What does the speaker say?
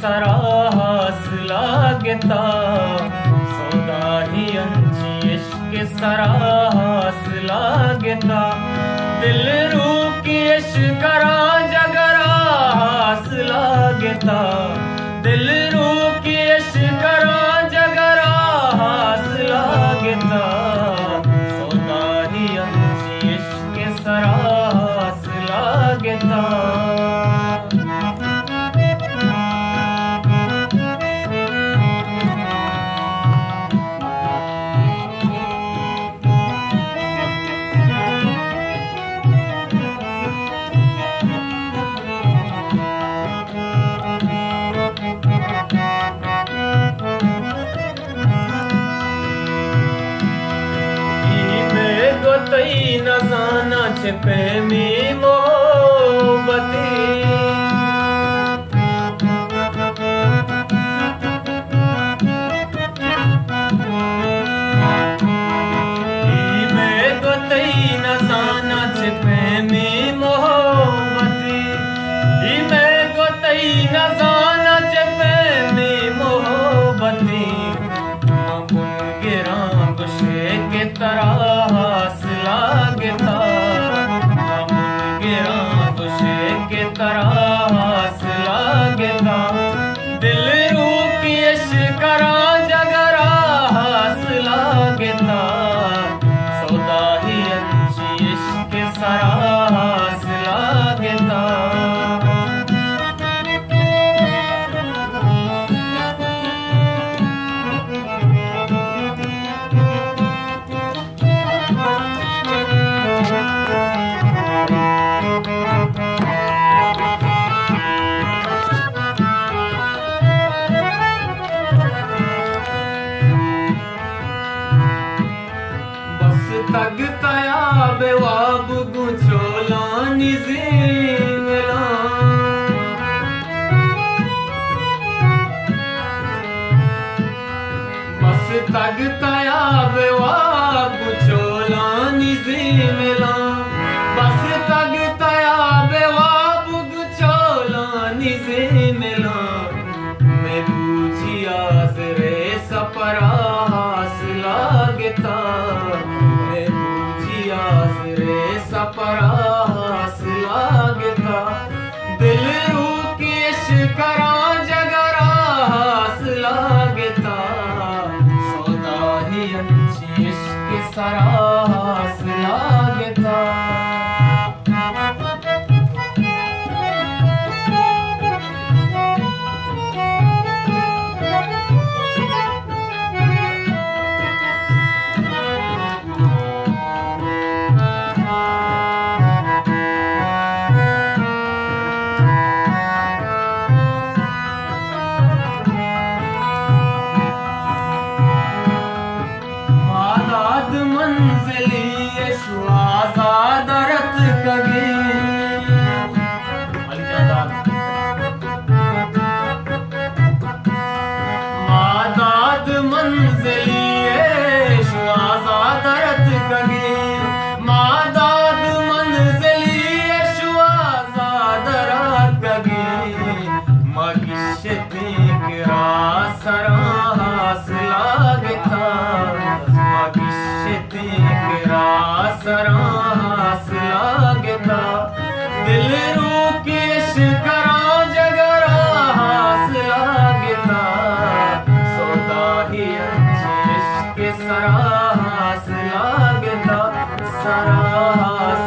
सराहास लागता, सौदा ही अंची इश्क सराहास लागता। दिल रूह की इश्करा जगराहास लागता, दिल रूह की इश्करा जगराहास लागता। सौदा ही अंची इश्क सराहास लागता। न जाना छिपे में मोहब्बती, मैं गोतई न जाना छिपे में मोहब्बती, मैं गोतई न जाना छिपे में मोहब्बती। मगुन गिरा गुशे के तराहास लागता, मगुन गिरा गुशे के तराहास लागता। दिल रूह की इश्करा जगराहास लागता, सौदा ही अंची इश्क सराहास लागता। तगता याबे वाब गुचोला निज़ीमला, बस तगता याबे वाब गुचोला निज़ीमला, बस तगता याबे वाब गुचोला निज़ीमला। मैं बूझिया ज़रे सपराहास लागता, सपराहास लागता। दिल रूह की इश्करा जगराहास लागता, सौदा ही अंची इश्क सराहास लागता। मंजिली आजादरत कगे, मादाद मंजिली आजादरत कगे, मादाद मंजिली आजादरत कगे। मगिशती गिरा सराहास लागता, सराहास लागता। दिल रूह की इश्करा जगराहास लागता, सौदा ही अंची इश्क सराहास लागता, सराहास